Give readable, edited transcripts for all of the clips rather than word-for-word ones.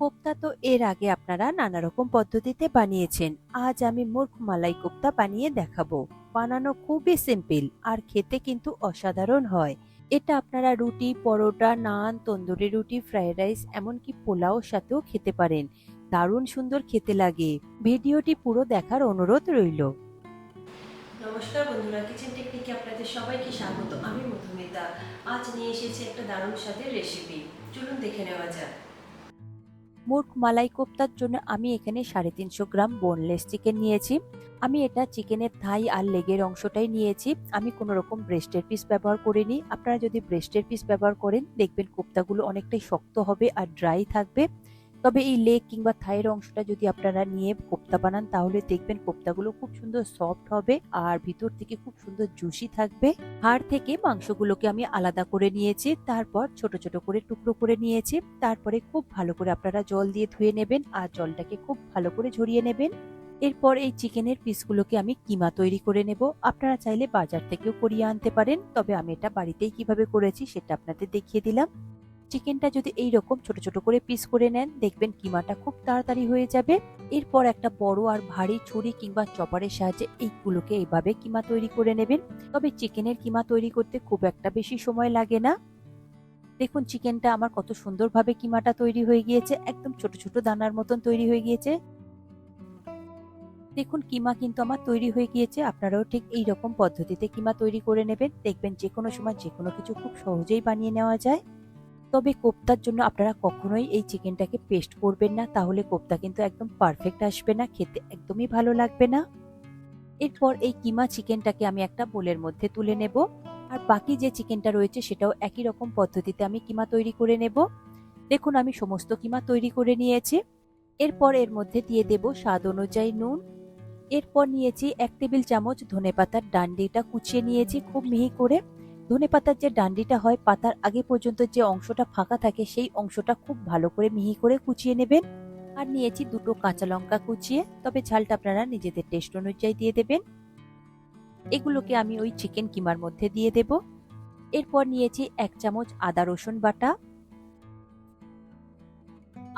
কোপ্তা তো এর আগে আপনারা নানা রকম পদ্ধতিতে বানিয়েছেন। আজ আমি মুরগ মালাই কোপ্তা বানিয়ে দেখাবো। বানানো খুবই সিম্পল আর খেতে কিন্তু অসাধারণ হয়। এটা আপনারা রুটি, পরোটা, নান, তন্দুরি রুটি, ফ্রাইড রাইস এমনকি পোলাওর সাথেও খেতে পারেন। দারুণ সুন্দর খেতে লাগে। ভিডিওটি পুরো দেখার অনুরোধ রইল। নমস্কার বন্ধুরা, কিচেন টেকনিকে আপনাদের সবাইকে স্বাগত। আমি মধুমিতা। আজ নিয়ে এসেছি একটা দারুণ স্বাদের রেসিপি। চলুন দেখে নেওয়া যাক। মুরগ মালাই কোপ্তার জন্য আমি এখানে 350 গ্রাম বোনলেস চিকেন নিয়েছি। আমি এটা চিকেনের থাই আর লেগের অংশটাই নিয়েছি। আমি কোনো রকম ব্রেস্টের পিস ব্যবহার করিনি। আপনারা যদি ব্রেস্টের পিস ব্যবহার করেন দেখবেন কোপ্তাগুলো অনেকটাই শক্ত হবে আর ড্রাই থাকবে। তবে এই লেগ কিংবা থাইয়ের অংশটা যদি আপনারা নিয়ে কোপ্তা বানান তাহলে দেখবেন কোপ্তাগুলো খুব সুন্দর সফট হবে আর ভিতর থেকে খুব সুন্দর জুসি থাকবে। হাড় থেকে মাংসগুলোকে আমি আলাদা করে নিয়েছি, তারপর ছোট ছোট করে টুকরো করে নিয়েছি। তারপরে খুব ভালো করে আপনারা জল দিয়ে ধুয়ে নেবেন আর জলটাকে খুব ভালো করে ঝরিয়ে নেবেন। এরপর এই চিকেনের পিসগুলোকে আমি কিমা তৈরি করে নেব। আপনারা চাইলে বাজার থেকেও করিয়ে আনতে পারেন, তবে আমি এটা বাড়িতেই কিভাবে করেছি সেটা আপনাদের দেখিয়ে দিলাম। চিকেনটা যদি এইরকম ছোট ছোট করে পিস করে নেন দেখবেন কিমাটা খুব তাড়াতাড়ি হয়ে যাবে। এরপর একটা বড় আর ভারী ছুরি কিংবা চপারের সাহায্যে এইগুলোকে এইভাবে কিমা তৈরি করে নেবেন। তবে চিকেনের কিমা তৈরি করতে খুব একটা বেশি সময় লাগে না। দেখুন চিকেনটা আমার কত সুন্দরভাবে কিমাটা তৈরি হয়ে গিয়েছে, একদম ছোট ছোট দানার মতন তৈরি হয়ে গিয়েছে। দেখুন কিমা কিন্তু আমার তৈরি হয়ে গিয়েছে। আপনারাও ঠিক এই রকম পদ্ধতিতে কিমা তৈরি করে নেবেন, দেখবেন যে কোনো সময় যে কোনো কিছু খুব সহজেই বানিয়ে নেওয়া যায়। তবে কোপ্তার জন্য আপনারা কখনোই এই চিকেনটাকে পেস্ট করবেন না, তাহলে কোপ্তা কিন্তু একদম পারফেক্ট আসবে না, খেতে একদমই ভালো লাগবে না। এরপর এই কিমা চিকেনটাকে আমি একটা বোলের মধ্যে তুলে নেব আর বাকি যে চিকেনটা রয়েছে সেটাও একই রকম পদ্ধতিতে আমি কিমা তৈরি করে নেব। দেখুন আমি সমস্ত কিমা তৈরি করে নিয়েছি। এরপর এর মধ্যে দিয়ে দেব স্বাদ অনুযায়ী নুন। এরপর নিয়েছি 1 টেবিল চামচ ধনেপাতার ডান্ডিটা কুচিয়ে নিয়েছি খুব মিহি করে। ধনেপাতার যে ডান্ডিটা হয় পাতার আগে পর্যন্ত যে অংশটা ফাঁকা থাকে সেই অংশটা খুব ভালো করে মিহি করে কুচিয়ে নেবেন। আর নিয়েছি 2টো কাঁচা লঙ্কা কুচিয়ে, তবে ঝালটা আপনারা নিজেদের টেস্ট অনুযায়ী দিয়ে দেবেন। এগুলোকে আমি ওই চিকেন কিমার মধ্যে দিয়ে দেব। এরপর নিয়েছি 1 চামচ আদা রসুন বাটা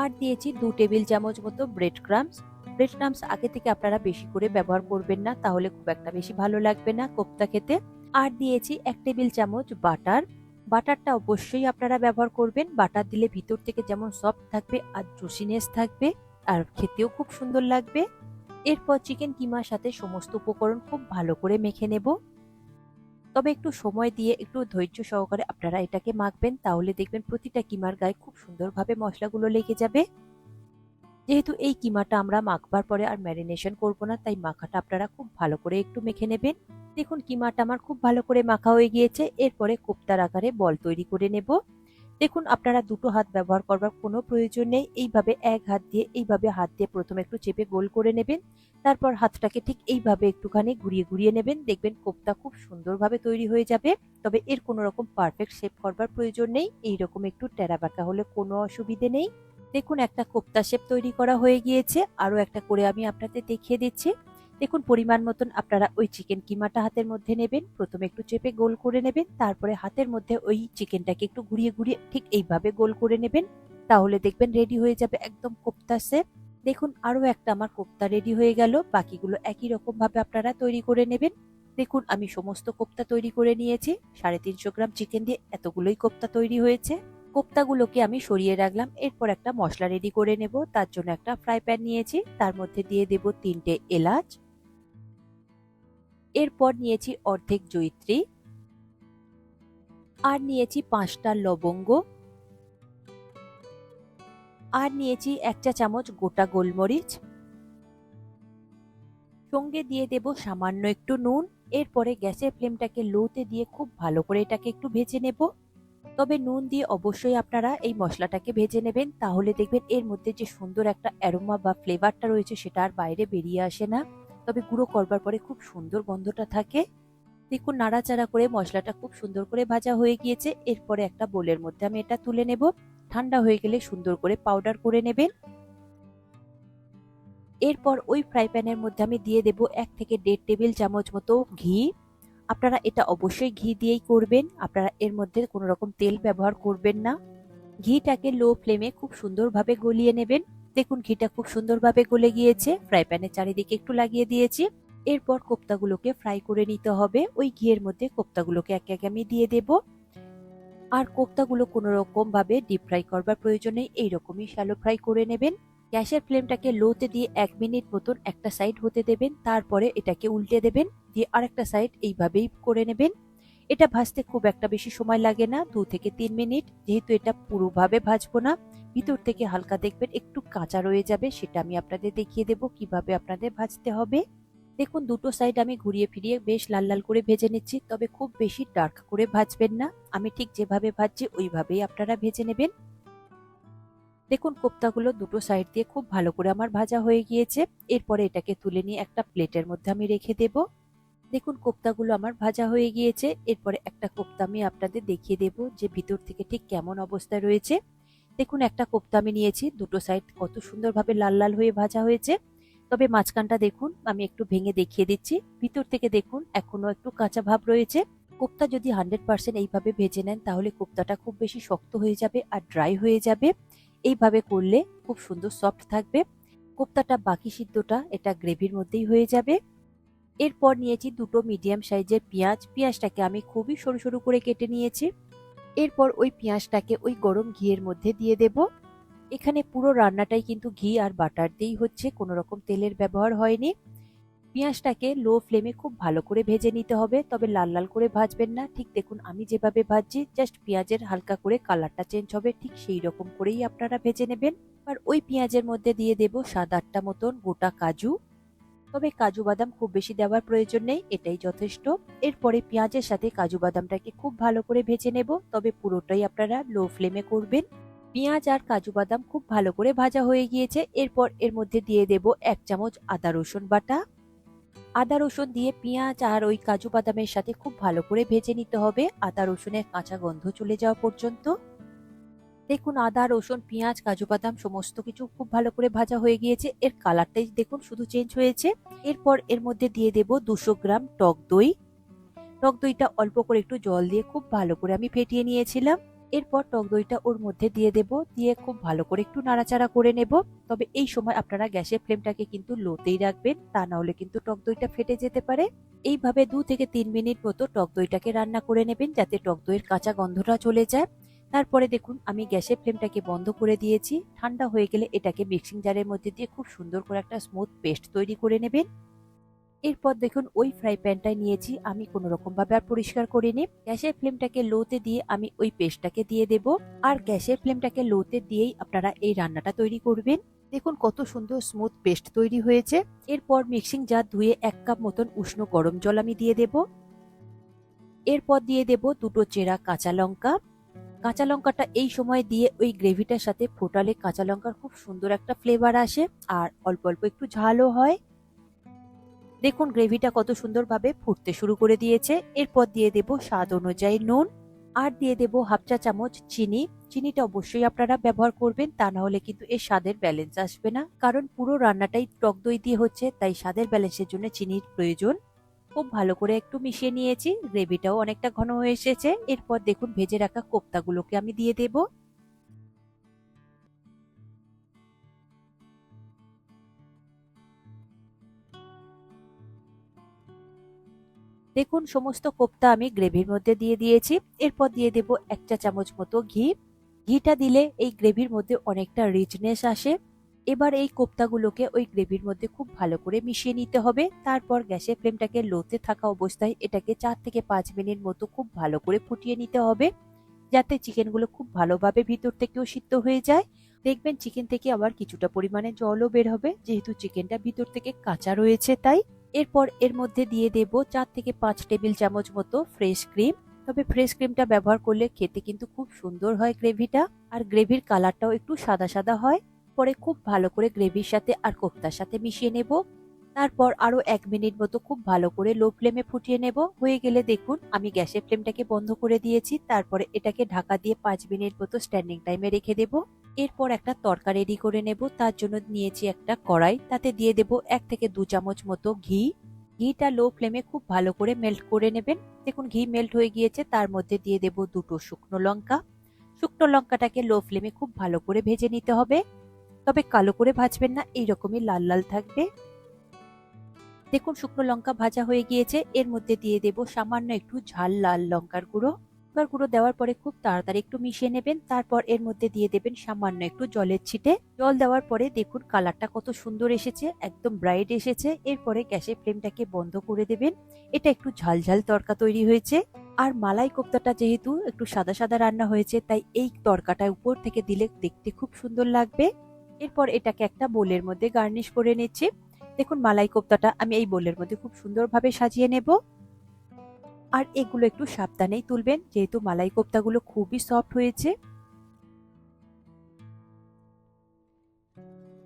আর দিয়েছি 2 টেবিল চামচ মতো ব্রেড ক্রাম্বস। ব্রেড ক্রাম্বস আগে থেকে আপনারা বেশি করে ব্যবহার করবেন না, তাহলে খুব একটা বেশি ভালো লাগবে না কোপ্তা খেতে। আর দিয়েছি 1 টেবিল চামচ বাটার। বাটারটা অবশ্যই আপনারা ব্যবহার করবেন। বাটার দিলে ভিতর থেকে যেমন সফট থাকবে আর জুসিনেস থাকবে আর খেতেও খুব সুন্দর লাগবে। এরপর চিকেন কিমার সাথে সমস্ত উপকরণ খুব ভালো করে মেখে নেব। তবে একটু সময় দিয়ে একটু ধৈর্য সহকারে আপনারা এটাকে মাখবেন, তাহলে দেখবেন প্রতিটা কিমার গায়ে খুব সুন্দরভাবে মশলাগুলো লেগে যাবে। যেহেতু এই কিমাটা আমরা মাখবার পরে আর ম্যারিনেশন করব না, তাই মাখাটা আপনারা খুব ভালো করে একটু মেখে নেবেন। দেখুন কিমাটা আমার খুব ভালো করে মাখা হয়ে গিয়েছে। এরপরে কোপ্তার আকারে বল তৈরি করে নেব। দেখুন আপনারা দুটো হাত ব্যবহার করবার কোনো প্রয়োজন নেই। এইভাবে এক হাত দিয়ে এইভাবে হাত দিয়ে প্রথমে একটু চেপে গোল করে নেবেন। তারপর হাতটাকে ঠিক এইভাবে একটুখানি ঘুরিয়ে ঘুরিয়ে নেবেন, দেখবেন কোপ্তা খুব সুন্দরভাবে তৈরি হয়ে যাবে। তবে এর কোনো রকম পারফেক্ট শেপ করবার প্রয়োজন নেই, এইরকম একটু টেরা বাঁকা হলে কোনো অসুবিধে নেই। দেখুন একটা কোপ্তা শেপ তৈরি করা হয়ে গিয়েছে, আরো একটা করে আমি আপনাদের দেখিয়ে দিচ্ছি। দেখুন পরিমাণ মতন আপনারা ওই চিকেন কিমাটা হাতের মধ্যে নেবেন, প্রথমে একটু চেপে গোল করে নেবেন, তারপরে হাতের মধ্যে ওই চিকেনটাকে একটু ঘুরিয়ে ঘুরিয়ে ঠিক এইভাবে গোল করে নেবেন। তাহলে দেখবেন রেডি হয়ে যাবে একদম কোপ্তা শেপ। দেখুন আরো একটা আমার কোপ্তা রেডি হয়ে গেল। বাকিগুলো একই রকম ভাবে আপনারা তৈরি করে নেবেন। দেখুন আমি সমস্ত কোপ্তা তৈরি করে নিয়েছি। 350 গ্রাম চিকেন দিয়ে এতগুলোই কোপ্তা তৈরি হয়েছে। কোপ্তাগুলোকে আমি সরিয়ে রাখলাম। এরপর একটা মশলা রেডি করে নেব। তার জন্য একটা ফ্রাই প্যান নিয়েছি, তার মধ্যে দিয়ে দেব 3টে এলাচ। এরপর নিয়েছি অর্ধেক জয়িত্রী আর নিয়েছি 5টা লবঙ্গ আর নিয়েছি 1 চা চামচ গোটা গোলমরিচ। সঙ্গে দিয়ে দেব সামান্য একটু নুন। এরপরে গ্যাসের ফ্লেমটাকে লোতে দিয়ে খুব ভালো করে এটাকে একটু ভেজে নেব। তবে নুন দিয়ে অবশ্যই আপনারা এই মশলাটাকে ভেজে নেবেন, তাহলে দেখবেন এর মধ্যে যে সুন্দর একটা অ্যারোমা বা ফ্লেভারটা রয়েছে সেটা আর বাইরে বেরিয়ে আসে না। তবে গুঁড়ো করবার পরে খুব সুন্দর গন্ধটা থাকে। দেখুন নাড়াচাড়া করে মশলাটা খুব সুন্দর করে ভাজা হয়ে গিয়েছে। এরপরে একটা বোলের মধ্যে আমি এটা তুলে নেব। ঠান্ডা হয়ে গেলে সুন্দর করে পাউডার করে নেবেন। এরপর ওই ফ্রাই প্যানের মধ্যে আমি দিয়ে দেব 1 থেকে 1.5 টেবিল চামচ মতো ঘি। আপনারা এটা অবশ্যই ঘি দিয়েই করবেন, আপনারা এর মধ্যে কোনো রকম তেল ব্যবহার করবেন না। ঘিটাকে লো ফ্লেমে খুব সুন্দরভাবে গলিয়ে নেবেন। দেখুন ঘিটা খুব সুন্দরভাবে গলে গিয়েছে। ফ্রাই প্যানের চারিদিকে একটু লাগিয়ে দিয়েছি। এরপর কোপ্তাগুলোকে ফ্রাই করে নিতে হবে। ওই ঘিয়ের মধ্যে কোপ্তাগুলোকে একে একে আমি দিয়ে দেব। আর কোপ্তাগুলো কোনো রকম ভাবে ডিপ ফ্রাই করবার প্রয়োজন নেই, এইরকমই শ্যালো ফ্রাই করে নেবেন। গ্যাসের ফ্লেমটাকে লোতে দিয়ে 1 মিনিট মতন একটা সাইড হতে দেবেন, তারপরে এটাকে উল্টে দেবেন, দিয়ে আরেকটা সাইড এইভাবেই করে নেবেন। এটা ভাজতে খুব একটা বেশি সময় লাগে না, 2 থেকে 3 মিনিট। যেহেতু এটা পুরোভাবে ভাজবো না, ভিতর থেকে হালকা দেখবেন একটু কাঁচা রয়ে যাবে, সেটা আমি আপনাদের দেখিয়ে দেব কিভাবে আপনাদের ভাজতে হবে। দেখুন দুটো সাইড আমি ঘুরিয়ে ফিরিয়ে বেশ লাল লাল করে ভেজে নিচ্ছি, তবে খুব বেশি ডার্ক করে ভাজবেন না। আমি ঠিক যেভাবে ভাজছি ওইভাবেই আপনারা ভেজে নেবেন। দেখুন কোপ্তাগুলো দুটো সাইড দিয়ে খুব ভালো করে আমার ভাজা হয়ে গিয়েছে। এরপরে এটাকে তুলে নিয়ে একটা প্লেটের মধ্যে আমি রেখে দেব। দেখুন কোপ্তাগুলো আমার ভাজা হয়ে গিয়েছে। এরপরে একটা কোপ্তা আমি আপনাদের দেখিয়ে দেব যে ভিতর থেকে ঠিক কেমন অবস্থায় রয়েছে। দেখুন একটা কোপ্তা আমি নিয়েছি, দুটো সাইড কত সুন্দরভাবে লাল লাল হয়ে ভাজা হয়েছে। তবে মাঝখানটা দেখুন, আমি একটু ভেঙে দেখিয়ে দিচ্ছি। ভিতর থেকে দেখুন এখনো একটু কাঁচা ভাব রয়েছে। কোপ্তা যদি 100% এইভাবে ভেজে নেন তাহলে কোপ্তাটা খুব বেশি শক্ত হয়ে যাবে আর ড্রাই হয়ে যাবে। এইভাবে করলে খুব সুন্দর সফট থাকবে। কোপ্তাটা বাকি সিদ্ধটা এটা গ্রেভির মধ্যেই হয়ে যাবে। এরপর নিয়েছি দুটো মিডিয়াম সাইজের পেঁয়াজ। পেঁয়াজটাকে আমি খুবই সরু সরু করে কেটে নিয়েছি। এরপর ওই পেঁয়াজটাকে ওই গরম ঘিয়ের মধ্যে দিয়ে দেব। এখানে পুরো রান্নাটাই কিন্তু ঘি আর বাটার দিয়েই হচ্ছে, কোনো রকম তেলের ব্যবহার হয়নি। পেঁয়াজটাকে লো ফ্লেমে খুব ভালো করে ভেজে নিতে হবে, তবে লাল লাল করে ভাজবেন না। ঠিক দেখুন আমি যেভাবে ভাজছি, জাস্ট পেঁয়াজের হালকা করে কালারটা চেঞ্জ হবে, ঠিক সেই রকম করেই আপনারা ভেজে নেবেন। আর ওই পেঁয়াজের মধ্যে দিয়ে দেব 7-8টা মতন গোটা কাজু। তবে কাজু বাদাম খুব বেশি দেওয়ার প্রয়োজন নেই, এটাই যথেষ্ট। এরপরে পেঁয়াজের সাথে কাজু বাদামটাকে খুব ভালো করে ভেজে নেব, তবে পুরোটাই আপনারা লো ফ্লেমে করবেন। পেঁয়াজ আর কাজু বাদাম খুব ভালো করে ভাজা হয়ে গিয়েছে। এরপর এর মধ্যে দিয়ে দেব 1 চামচ আদা রসুন বাটা। আদা রসুন দিয়ে পেঁয়াজ আর ওই কাজু বাদামের সাথে খুব ভালো করে ভেজে নিতে হবে, আদা রসুনের কাঁচা গন্ধ চলে যাওয়া পর্যন্ত। দেখুন আদা রসুন পেঁয়াজ কাজু বাদাম সমস্ত কিছু খুব ভালো করে ভাজা হয়ে গিয়েছে। এর কালারটাই দেখুন শুধু চেঞ্জ হয়েছে। এরপর এর মধ্যে দিয়ে দেব 200 গ্রাম টক দই। টক দইটা অল্প করে একটু জল দিয়ে খুব ভালো করে আমি ফেটিয়ে নিয়েছিলাম। এরপর টক দইটা ওর মধ্যে দিয়ে দেব, দিয়ে খুব ভালো করে একটু নাড়াচাড়া করে নেব। তবে এই সময় আপনারা গ্যাসের ফ্লেমটাকে কিন্তু লোতেই রাখবেন, তা না হলে কিন্তু টক দইটা ফেটে যেতে পারে। এইভাবে 2 থেকে 3 মিনিট মতো টক দইটাকে রান্না করে নেবেন, যাতে টক দইয়ের কাঁচা গন্ধটা চলে যায়। তারপরে দেখুন আমি গ্যাসের ফ্লেমটাকে বন্ধ করে দিয়েছি। ঠান্ডা হয়ে গেলে এটাকে মিক্সিং জারের মধ্যে দিয়ে খুব সুন্দর করে একটা স্মুথ পেস্ট তৈরি করে নেবেন। এরপর দেখুন ওই ফ্রাই প্যানটাই নিয়েছি, আমি কোনো রকম ভাবে আর পরিষ্কার করিনি। গ্যাসের ফ্লেমটাকে লোতে দিয়ে আমি ওই পেস্টটাকে দিয়ে দেব। আর গ্যাসের ফ্লেমটাকে লোতে দিয়েই আপনারা এই রান্নাটা তৈরি করবেন। দেখুন কত সুন্দর স্মুথ পেস্ট তৈরি হয়েছে। এরপর মিক্সিং জার ধুয়ে 1 কাপ মতন উষ্ণ গরম জল আমি দিয়ে দেব। এরপর দিয়ে দেব দুটো চেরা কাঁচা লঙ্কা। কাঁচা লঙ্কাটা এই সময় দিয়ে ওই গ্রেভিটার সাথে ফোটালে কাঁচা লঙ্কার খুব সুন্দর একটা ফ্লেভার আসে, আর অল্প অল্প একটু ঝালও হয়। দেখুন গ্রেভিটা কত সুন্দরভাবে ফুটতে শুরু করে দিয়েছে। এরপর দিয়ে দেব স্বাদ অনুযায়ী নুন, আর দিয়ে দেব 1/2 চা চামচ চিনি। চিনিটা অবশ্যই আপনারা ব্যবহার করবেন, তা না হলে কিন্তু এর স্বাদের ব্যালেন্স আসবে না, কারণ পুরো রান্নাটাই টক দই দিয়ে হচ্ছে, তাই স্বাদের ব্যালেন্সের জন্য চিনির প্রয়োজন। খুব ভালো করে একটু মিশিয়ে নিয়েছি, গ্রেভিটাও অনেকটা ঘন হয়ে এসেছে। এরপর দেখুন ভেজে রাখা কোপ্তাগুলোকে আমি দিয়ে দেব। দেখুন সমস্ত কোপ্তা আমি গ্রেভির মধ্যে দিয়ে দিয়েছি। এরপর দিয়ে দেব 1 চা চামচ মতো ঘি। ঘিটা দিলে এই গ্রেভির মধ্যে অনেকটা রিচনেস আসে। এবার এই কোপ্তাগুলোকে ওই গ্রেভির মধ্যে খুব ভালো করে মিশিয়ে নিতে হবে। তারপর গ্যাসের ফ্লেমটাকে লোতে থাকা অবস্থায় এটাকে 4 থেকে 5 মিনিট মতো খুব ভালো করে ফুটিয়ে নিতে হবে, যাতে চিকেনগুলো খুব ভালোভাবে ভিতর থেকেও সিদ্ধ হয়ে যায়। দেখবেন চিকেন থেকে আবার কিছুটা পরিমাণে জলও বের হবে, যেহেতু চিকেনটা ভিতর থেকে কাঁচা রয়েছে তাই। এরপর এর মধ্যে দিয়ে দেব 4 থেকে 5 টেবিল চামচ মতো ফ্রেশ ক্রিম। তবে ফ্রেশ ক্রিমটা ব্যবহার করলে খেতে কিন্তু খুব সুন্দর হয় গ্রেভিটা, আর গ্রেভির কালারটাও একটু সাদা সাদা হয়। পরে খুব ভালো করে গ্রেভির সাথে আর কোপ্তার সাথে মিশিয়ে নেব। তারপর আরো 1 মিনিট মতো খুব ভালো করে লো ফ্লেমে ফুটিয়ে নেব। হয়ে গেলে দেখুন আমি গ্যাসের ফ্লেমটাকে বন্ধ করে দিয়েছি। তারপরে এটাকে ঢাকা দিয়ে 5 মিনিট মতো স্ট্যান্ডিং টাইমে রেখে দেব। এরপর একটা তড়কা রেডি করে নেব। তার জন্য নিয়েছি একটা কড়াই, তাতে দিয়ে দেব 1 থেকে 2 চামচ মতো ঘি। ঘিটা লো ফ্লেমে খুব ভালো করে মেল্ট করে নেবেন। দেখুন ঘি মেল্ট হয়ে গিয়েছে, তার মধ্যে দিয়ে দেব দুটো শুকনো লঙ্কা। শুকনো লঙ্কাটাকে লো ফ্লেমে খুব ভালো করে ভেজে নিতে হবে, তবে কালো করে ভাজবেন না, এইরকমই লাল লাল থাকবে। দেখুন শুকনো লঙ্কা ভাজা হয়ে গিয়েছে, এর মধ্যে দিয়ে দেব সামান্য একটু ঝাল লাল লঙ্কার গুঁড়ো। লঙ্কার গুঁড়ো দেওয়ার পরে খুব তাড়াতাড়ি একটু মিশিয়ে নেবেন, তারপর এর মধ্যে দিয়ে দেবেন সামান্য একটু জলের ছিটে। জল দেওয়ার পরে দেখুন কালারটা কত সুন্দর এসেছে, একদম ব্রাইট এসেছে। এরপরে গ্যাসের ফ্লেমটাকে বন্ধ করে দেবেন। এটা একটু ঝাল ঝাল তড়কা তৈরি হয়েছে। আর মালাই কোপ্তাটা যেহেতু একটু সাদা সাদা রান্না হয়েছে, তাই এই তড়কাটা উপর থেকে দিলে দেখতে খুব সুন্দর লাগবে। এরপর এটাকে একটা বোলের মধ্যে গার্নিশ করে নিচ্ছি। দেখুন মালাই কোপ্তাটা আমি এই বোলের মধ্যে খুব সুন্দরভাবে সাজিয়ে নেব। আর এগুলো একটু সাবধানেই তুলবেন, যেহেতু মালাই কোপ্তাগুলো খুবই সফট হয়েছে।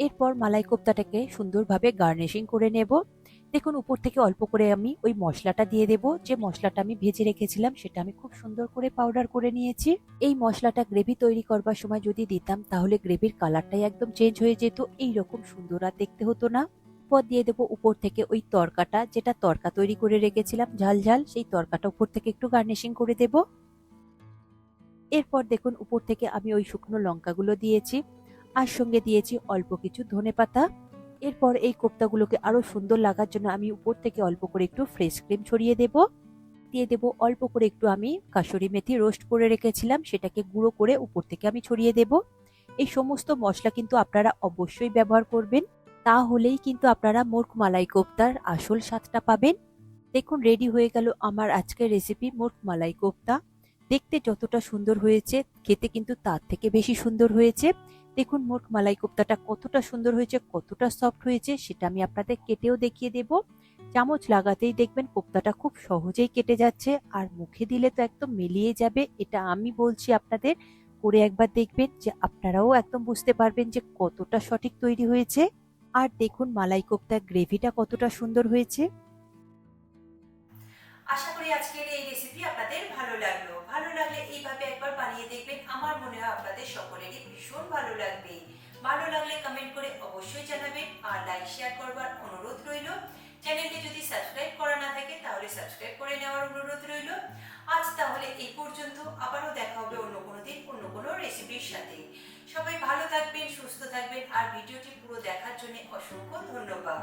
এরপর মালাই কোপ্তাটাকে সুন্দরভাবে গার্নিশিং করে নেব। দেখুন উপর থেকে অল্প করে আমি ওই মশলাটা দিয়ে দেব, যে মশলাটা আমি ভেজে রেখেছিলাম সেটা আমি খুব সুন্দর করে পাউডার করে নিয়েছি। এই মশলাটা গ্রেভি তৈরি করবার সময় যদি দিতাম তাহলে গ্রেভির কালারটাই একদম চেঞ্জ হয়ে যেত, এইরকম সুন্দর আর দেখতে হতো না। পর দিয়ে দেবো উপর থেকে ওই তরকাটা, যেটা তরকা তৈরি করে রেখেছিলাম ঝাল ঝাল, সেই তরকাটা উপর থেকে একটু গার্নিশিং করে দেব। এরপর দেখুন উপর থেকে আমি ওই শুকনো লঙ্কাগুলো দিয়েছি, আর সঙ্গে দিয়েছি অল্প কিছু ধনেপাতা। এরপর এই কোপ্তাগুলোকে আরো সুন্দর লাগার জন্য আমি উপর থেকে অল্প করে একটু ফ্রেশ ক্রিম ছড়িয়ে দেব। দিয়ে দেব অল্প করে একটু আমি কাসুরি মেথি রোস্ট করে রেখেছিলাম, সেটাকে গুঁড়ো করে উপর থেকে আমি ছড়িয়ে দেব। এই সমস্ত মশলা কিন্তু আপনারা অবশ্যই ব্যবহার করবেন, তাহলেই কিন্তু আপনারা মোরগ মালাই কোপ্তার আসল স্বাদটা পাবেন। দেখুন রেডি হয়ে গেল আমার আজকের রেসিপি মোরগ মালাই কোপ্তা। দেখতে যতটা সুন্দর হয়েছে, খেতে কিন্তু তার থেকে বেশি সুন্দর হয়েছে। দেখুন মোরগ মালাই কোপ্তাটা কতটা সুন্দর হয়েছে, কতটা সফট হয়েছে, সেটা আমি আপনাদের কেটেও দেখিয়ে দেব। চামচ লাগাতেই দেখবেন কোপ্তাটা খুব সহজেই কেটে যাচ্ছে, আর মুখে দিলে তো একদম মিলিয়ে যাবে। এটা আমি বলছি আপনাদের, করে একবার দেখবেন যে আপনারাও একদম বুঝতে পারবেন যে কতটা সঠিক তৈরি হয়েছে। আর দেখুন মালাই কোপ্তার গ্রেভিটা কতটা সুন্দর হয়েছে। আশা করি আজকের এই রেসিপি আপনাদের ভালো লাগলো। ভালো লাগলে এইভাবে একবার বানিয়ে দেখবেন, আমার মনে হয় আপনাদের সকলেরই ভীষণ ভালো লাগবে। ভালো লাগলে কমেন্ট করে অবশ্যই জানাবেন, আর লাইক শেয়ার করবার অনুরোধ রইল। চ্যানেলটি যদি সাবস্ক্রাইব করা না থাকে তাহলে সাবস্ক্রাইব করে নেওয়ার অনুরোধ রইল। আজ তাহলে এই পর্যন্ত, আবারও দেখা হবে অন্য কোনো দিন অন্য কোনো রেসিপির সাথে। সবাই ভালো থাকবেন, সুস্থ থাকবেন, আর ভিডিওটি পুরো দেখার জন্য অসংখ্য ধন্যবাদ।